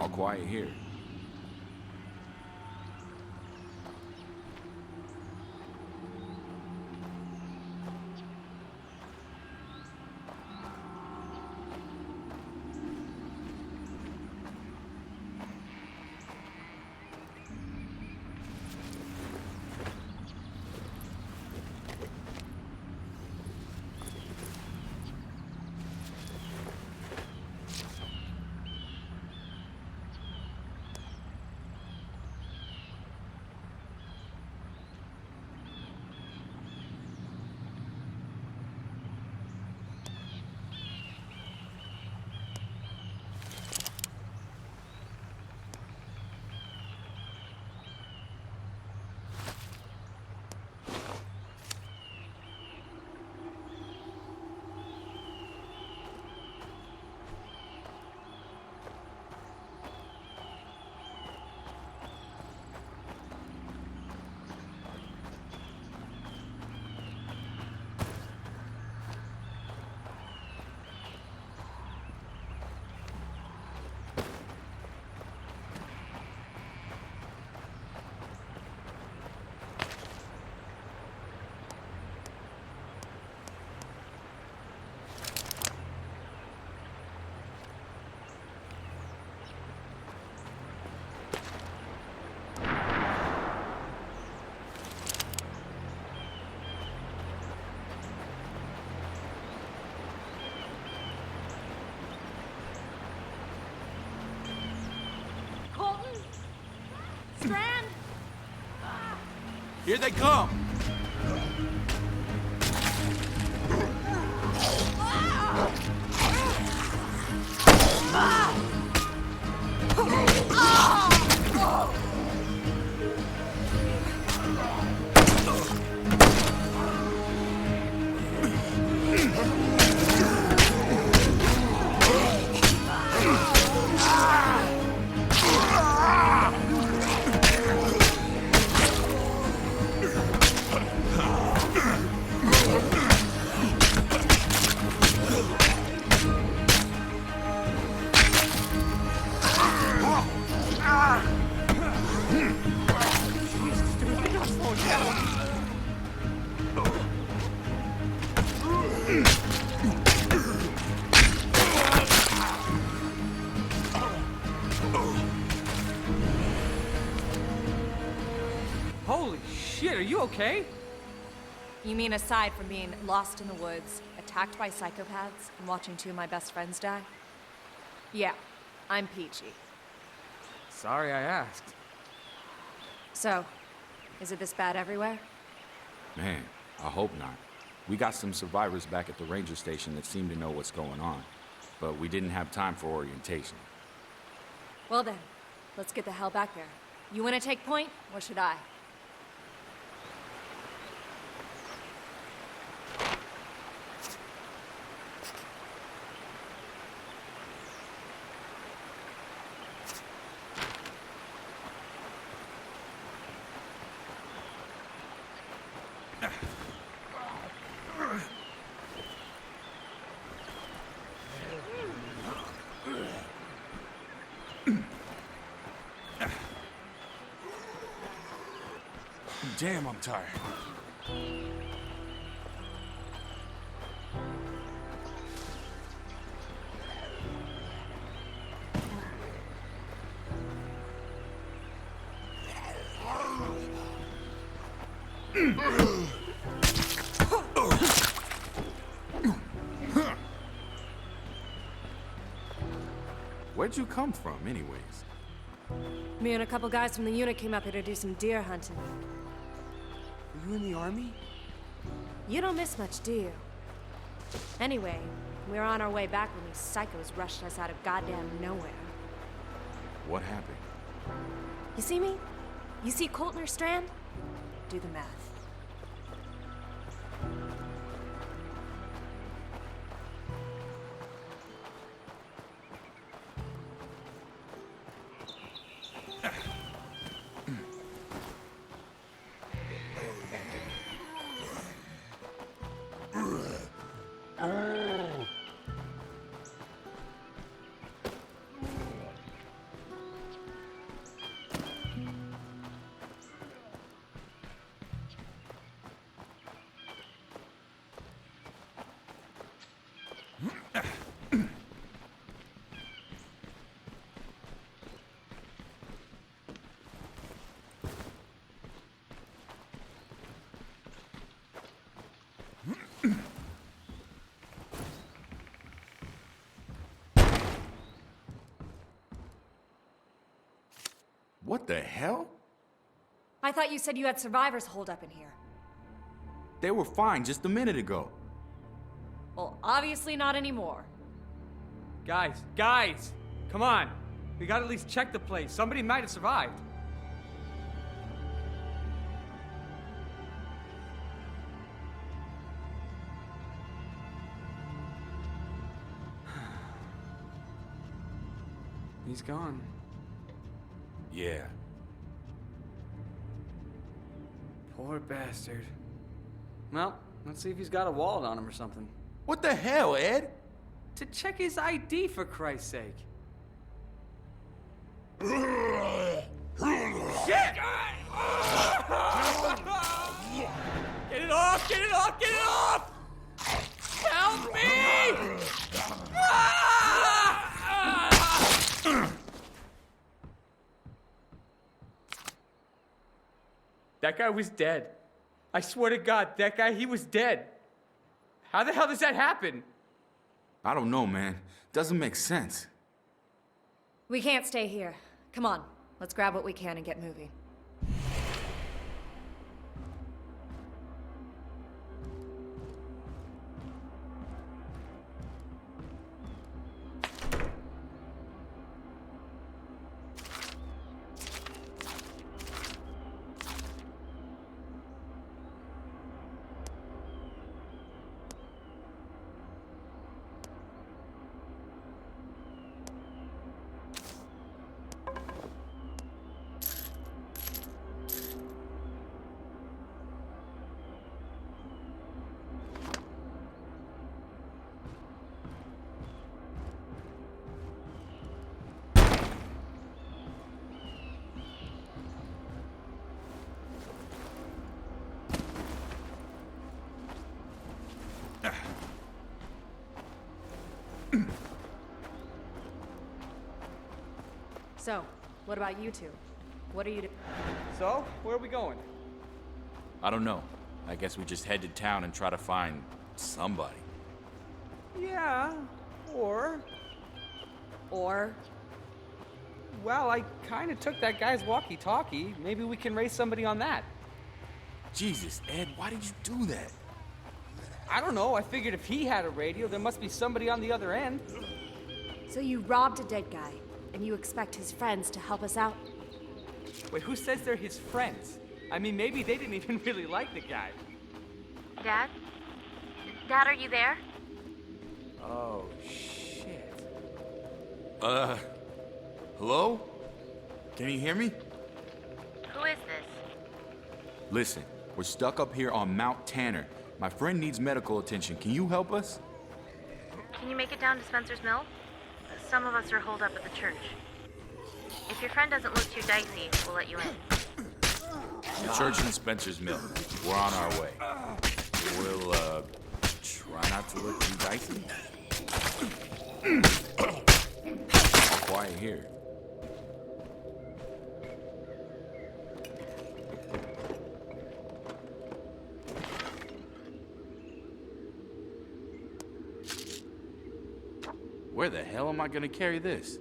All quiet here. Here they come! Holy shit, are you okay? You mean aside from being lost in the woods, attacked by psychopaths, and watching two of my best friends die? Yeah, I'm peachy. Sorry I asked. So, is it this bad everywhere? Man, I hope not. We got some survivors back at the ranger station that seem to know what's going on, but we didn't have time for orientation. Well then, let's get the hell back there. You wanna take point, or should I? Damn, I'm tired. Where'd you come from, anyways? Me and a couple guys from the unit came up here to do some deer hunting. Were you in the army? You don't miss much, do you? Anyway, we were on our way back when these psychos rushed us out of goddamn nowhere. What happened? You see me? You see Coulter Strand? Do the math. the hell? I thought you said you had survivors holed up in here. They were fine just a minute ago. Well, obviously not anymore. Guys, come on. We gotta at least check the place. Somebody might have survived. He's gone. Yeah. Poor bastard. Well, let's see if he's got a wallet on him or something. What the hell, Ed? To check his ID, for Christ's sake. Shit! Get it off! Get it off! Get it off! Help me! That guy was dead. I swear to God, that guy, he was dead. How the hell does that happen? I don't know, man. Doesn't make sense. We can't stay here. Come on, let's grab what we can and get moving. So, what about you two? What are you doing? So, where are we going? I don't know. I guess we just head to town and try to find somebody. Yeah, or... Well, I kind of took that guy's walkie-talkie. Maybe we can raise somebody on that. Jesus, Ed, why did you do that? I don't know. I figured if he had a radio, there must be somebody on the other end. So you robbed a dead guy, and you expect his friends to help us out? Wait, who says they're his friends? I mean, maybe they didn't even really like the guy. Dad? Dad, are you there? Oh, shit. Hello? Can you hear me? Who is this? Listen, we're stuck up here on Mount Tanner. My friend needs medical attention. Can you help us? Can you make it down to Spencer's Mill? Some of us are holed up at the church. If your friend doesn't look too dicey, we'll let you in. The church in Spencer's Mill. We're on our way. We'll, try not to look too dicey. Quiet here. Where the hell am I gonna carry this?